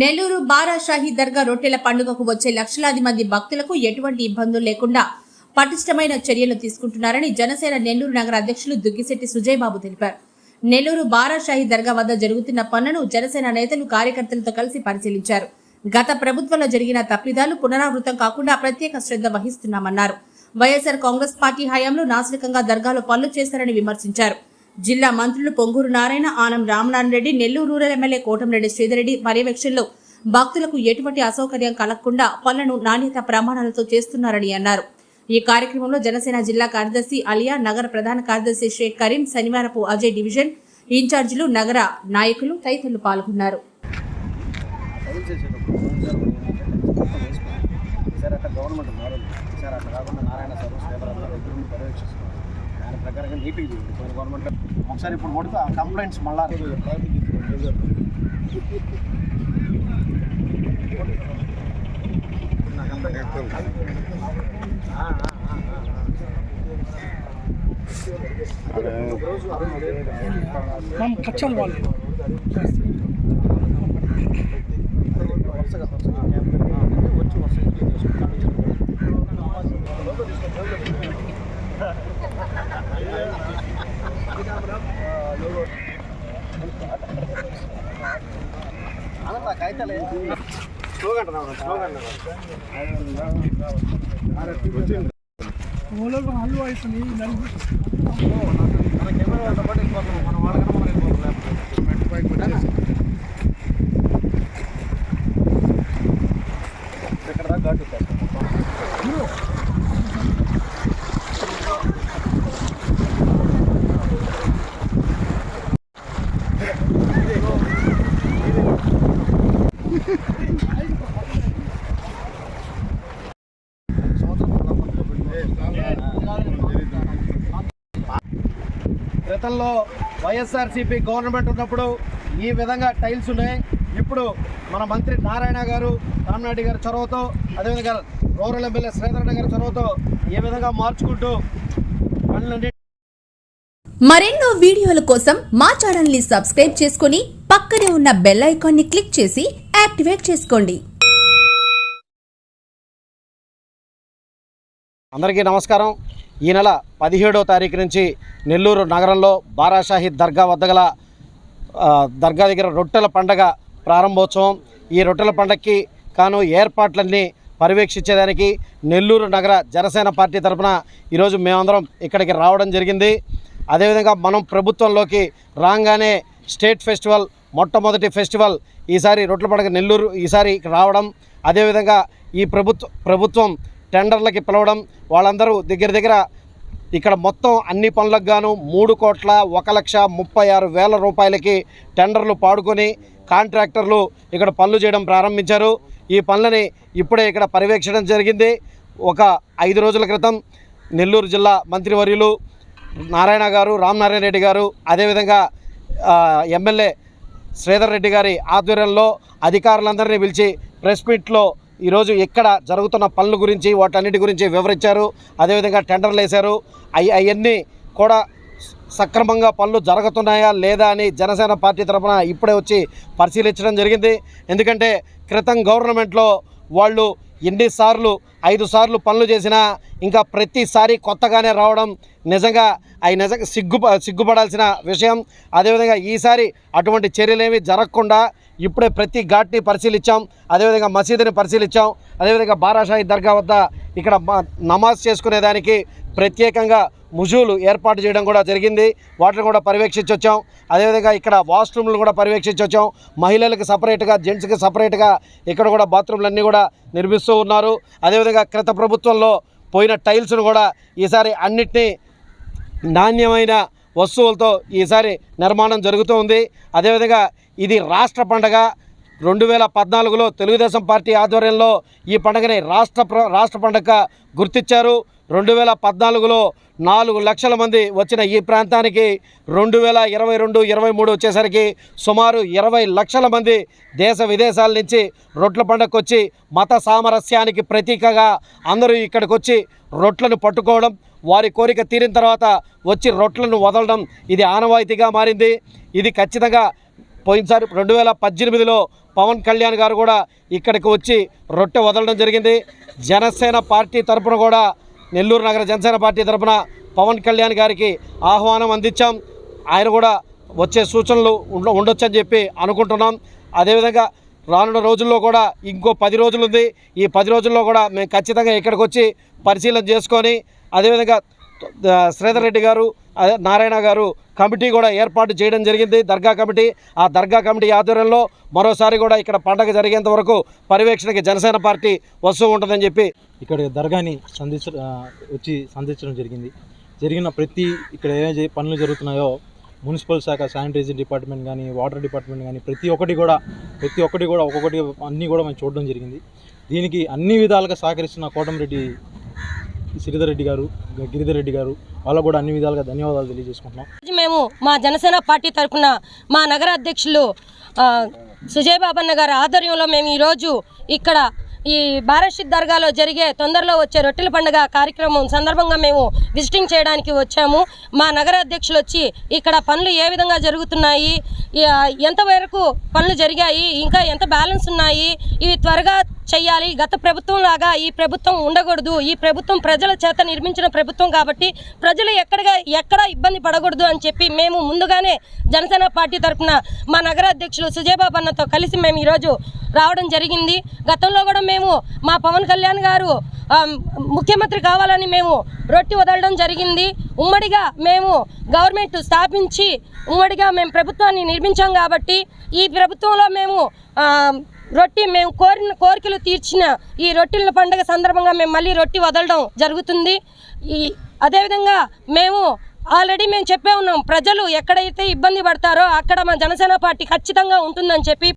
నెల్లూరు బారాషాహి దర్గా రొట్టెల పండుగకు వచ్చే లక్షలాది మంది భక్తులకు ఎటువంటి ఇబ్బందులు లేకుండా పటిష్టమైన చర్యలు తీసుకుంటున్నారని జనసేన నెల్లూరు నగర అధ్యక్షులు దుగ్గిశెట్టి సుజయ్ బాబు తెలిపారు. నెల్లూరు బారాషాహి దర్గా వద్ద జరుగుతున్న పనులను జనసేన నేతలు కార్యకర్తలతో కలిసి పరిశీలించారు. గత ప్రభుత్వంలో జరిగిన తప్పిదాలు పునరావృతం కాకుండా ప్రత్యేక శ్రద్ధ వహిస్తున్నామన్నారు. వైఎస్ఆర్ కాంగ్రెస్ పార్టీ హయాంలో నాశనకంగా దర్గాలో పనులు చేశారని విమర్శించారు. జిల్లా మంత్రులు పొంగూరు నారాయణ, ఆనం రామనారాయణ రెడ్డి, నెల్లూరు రూరల్ ఎమ్మెల్యే కోటంరెడ్డి శ్రీధర్రెడ్డి పర్యవేక్షణలో భక్తులకు ఎటువంటి అసౌకర్యం కలగకుండా పనులను నాణ్యత ప్రమాణాలతో చేస్తున్నారని అన్నారు. ఈ కార్యక్రమంలో జనసేన జిల్లా కార్యదర్శి అలియా, నగర ప్రధాన కార్యదర్శి షేక్ కరీం, శనివారపు అజయ్, డివిజన్ ఇన్ఛార్జీలు, నగర నాయకులు తదితరులు పాల్గొన్నారు. ప్రకారంగా నీట్గా చేయండి. గవర్నమెంట్ ఒకసారి ఇప్పుడు కొడితే ఆ కంప్లైంట్స్ మళ్ళా కచ్చాలి వాళ్ళు వరుసగా వచ్చి వరుసగా కాగితాలే స్లోగన్ హల్లు అవుతుంది. మన కెమెరా పాటు వెళ్ళిపోతున్నాం, మన వాళ్ళకన్నా మనం వెళ్ళిపోతున్నాం. ఎక్కడ దాకా ఘాటు గతంలో వైఎస్ఆర్సీపీ గవర్నమెంట్ ఉన్నప్పుడు ఈ విధంగా టైల్స్ ఉన్నాయి. ఇప్పుడు మన మంత్రి నారాయణ గారు, రామనాయుడు గారి చొరవతో, అదేవిధంగా రూరల్ ఎమ్మెల్యే శ్రీధర్రెడ్డి గారి చొరవతో ఈ విధంగా మార్చుకుంటూ పనులన్నీ. మరెన్నో వీడియోల కోసం మా ఛానల్ ని సబ్స్క్రైబ్ చేసుకుని పక్కనే ఉన్న బెల్ ఐకాన్ ని క్లిక్ చేసి యాక్టివేట్ చేసుకోండి. అందరికీ నమస్కారం. ఈ నెల 17వ తారీఖు నుంచి నెల్లూరు నగరంలో బారాషాహి దర్గా వద్ద గల దర్గా దగ్గర రొట్టెల పండగ ప్రారంభోత్సవం. ఈ రొట్టెల పండగకి కాను ఏర్పాట్లన్నీ పర్యవేక్షించేదానికి నెల్లూరు నగర జనసేన పార్టీ తరఫున ఈరోజు మేమందరం ఇక్కడికి రావడం జరిగింది. అదేవిధంగా మనం ప్రభుత్వంలోకి రాగానే స్టేట్ ఫెస్టివల్, మొట్టమొదటి ఫెస్టివల్ ఈసారి రొట్టెల పండగ నెల్లూరు ఈసారి రావడం, అదేవిధంగా ఈ ప్రభుత్వం టెండర్లకి పిలవడం, వాళ్ళందరూ దగ్గర ఇక్కడ మొత్తం అన్ని పనులకు గాను 3,01,36,000 రూపాయలకి టెండర్లు పాడుకొని కాంట్రాక్టర్లు ఇక్కడ పనులు చేయడం ప్రారంభించారు. ఈ పనులని ఇప్పుడే ఇక్కడ పర్యవేక్షించడం జరిగింది. ఒక 5 రోజుల క్రితం నెల్లూరు జిల్లా మంత్రివర్యులు నారాయణ గారు, రామనారాయణ రెడ్డి గారు, అదేవిధంగా ఎమ్మెల్యే శ్రీధర్రెడ్డి గారి ఆధ్వర్యంలో అధికారులందరినీ పిలిచి ప్రెస్ మీట్లో ఈరోజు ఇక్కడ జరుగుతున్న పనుల గురించి, వాటన్నిటి గురించి వివరించారు. అదేవిధంగా టెండర్లు వేశారు. అవన్నీ కూడా సక్రమంగా పనులు జరుగుతున్నాయా లేదా అని జనసేన పార్టీ తరఫున ఇప్పుడే వచ్చి పరిశీలించడం జరిగింది. ఎందుకంటే క్రితం గవర్నమెంట్లో వాళ్ళు ఎన్నిసార్లు 5 సార్లు పనులు చేసినా ఇంకా ప్రతిసారి కొత్తగానే రావడం నిజంగా సిగ్గుపడాల్సిన విషయం. అదేవిధంగా ఈసారి అటువంటి చర్యలేమీ జరగకుండా ఇప్పుడే ప్రతి ఘాట్ని పరిశీలించాం. అదేవిధంగా మసీదుని పరిశీలించాం. అదేవిధంగా బారాషాహి దర్గా వద్ద ఇక్కడ నమాజ్ చేసుకునేదానికి ప్రత్యేకంగా ముజులు ఏర్పాటు చేయడం కూడా జరిగింది. వాటిని కూడా పర్యవేక్షించి వచ్చాం. అదేవిధంగా ఇక్కడ వాష్రూమ్లు కూడా పర్యవేక్షించి వచ్చాం. మహిళలకు సపరేట్గా, జెంట్స్కి సపరేట్గా ఇక్కడ కూడా బాత్రూమ్లన్నీ కూడా నిర్మిస్తూ ఉన్నారు. అదేవిధంగా క్రిత ప్రభుత్వంలో పోయిన టైల్స్ను కూడా ఈసారి అన్నిటినీ నాణ్యమైన వస్తువులతో ఈసారి నిర్మాణం జరుగుతూ ఉంది. అదేవిధంగా ఇది రాష్ట్ర పండగ. 2014లో తెలుగుదేశం పార్టీ ఆధ్వర్యంలో ఈ పండుగని రాష్ట్ర పండుగగా గుర్తించారు. 2014లో 4 లక్షల మంది వచ్చిన ఈ ప్రాంతానికి 2022-23 వచ్చేసరికి సుమారు 20 లక్షల మంది దేశ విదేశాల నుంచి రొట్టెల పండుగకు వచ్చి మత సామరస్యానికి ప్రతీకగా అందరూ ఇక్కడికి వచ్చి రొట్టెలను పట్టుకోవడం, వారి కోరిక తీరిన తర్వాత వచ్చి రొట్టెలను వదలడం ఇది ఆనవాయితీగా మారింది. ఇది ఖచ్చితంగా పోయినసారి 2018లో పవన్ కళ్యాణ్ గారు కూడా ఇక్కడికి వచ్చి రొట్టె వదలడం జరిగింది. జనసేన పార్టీ తరపున కూడా నెల్లూరు నగర జనసేన పార్టీ తరపున పవన్ కళ్యాణ్ గారికి ఆహ్వానం అందించాం. ఆయన కూడా వచ్చే సూచనలు ఉండొచ్చని చెప్పి అనుకుంటున్నాం. అదేవిధంగా రానున్న రోజుల్లో కూడా ఇంకో 10 రోజులు ఉంది. ఈ 10 రోజుల్లో కూడా మేము ఖచ్చితంగా ఇక్కడికి వచ్చి పరిశీలన చేసుకొని అదేవిధంగా శ్రీధర్ రెడ్డి గారు నారాయణ గారు కమిటీ కూడా ఏర్పాటు చేయడం జరిగింది, దర్గా కమిటీ. ఆ దర్గా కమిటీ ఆధ్వర్యంలో మరోసారి కూడా ఇక్కడ పండగ జరిగేంత వరకు పర్యవేక్షణకి జనసేన పార్టీ వస్తూ ఉంటుందని చెప్పి ఇక్కడ దర్గాని వచ్చి సందర్శించడం జరిగింది. జరిగిన ప్రతి ఇక్కడ ఏ పనులు జరుగుతున్నాయో మున్సిపల్ శాఖ, శానిటైజర్ డిపార్ట్మెంట్ కానీ, వాటర్ డిపార్ట్మెంట్ కానీ ప్రతి ఒక్కటి కూడా ఒక్కొక్కటి అన్నీ కూడా మేము చూడడం జరిగింది. దీనికి అన్ని విధాలుగా సహకరిస్తున్న కోటమిరెడ్డి శ్రీధర్ రెడ్డి గారు, గిరిధర్ రెడ్డి గారు వాళ్ళకు కూడా అన్ని విధాలుగా ధన్యవాదాలు తెలియజేసుకుంటున్నాం. మేము మా జనసేన పార్టీ తరఫున మా నగర అధ్యక్షులు సుజయ్ బాబన్న గారి ఆధ్వర్యంలో మేము ఈరోజు ఇక్కడ ఈ బారషిద్ దర్గాలో జరిగే తొందరలో వచ్చే రొట్టెల పండుగ కార్యక్రమం సందర్భంగా మేము విజిటింగ్ చేయడానికి వచ్చాము. మా నగర అధ్యక్షులు వచ్చి ఇక్కడ పనులు ఏ విధంగా జరుగుతున్నాయి, ఎంతవరకు పనులు జరిగాయి, ఇంకా ఎంత బ్యాలెన్స్ ఉన్నాయి, ఇవి త్వరగా చెయ్యాలి. గత ప్రభుత్వం లాగా ఈ ప్రభుత్వం ఉండకూడదు. ఈ ప్రభుత్వం ప్రజల చేత నిర్మించిన ప్రభుత్వం కాబట్టి ప్రజలు ఎక్కడ ఇబ్బంది పడకూడదు అని చెప్పి మేము ముందుగానే జనసేన పార్టీ తరఫున మా నగర అధ్యక్షులు సుజయ్ బాబు అన్నతో కలిసి మేము ఈరోజు రావడం జరిగింది. గతంలో కూడా మేము మా పవన్ కళ్యాణ్ గారు ముఖ్యమంత్రి కావాలని మేము రొట్టి వదలడం జరిగింది. ఉమ్మడిగా మేము గవర్నమెంట్ స్థాపించి ఉమ్మడిగా మేము ప్రభుత్వాన్ని నిర్మించాం కాబట్టి ఈ ప్రభుత్వంలో మేము మేము కోరిన కోరికలు తీర్చిన ఈ రొట్టెల పండుగ సందర్భంగా మేము మళ్ళీ రొట్టి వదలడం జరుగుతుంది. అదేవిధంగా మేము ఆల్రెడీ మేము చెప్పే ఉన్నాం, ప్రజలు ఎక్కడైతే ఇబ్బంది పడతారో అక్కడ మా జనసేన పార్టీ ఖచ్చితంగా ఉంటుందని చెప్పి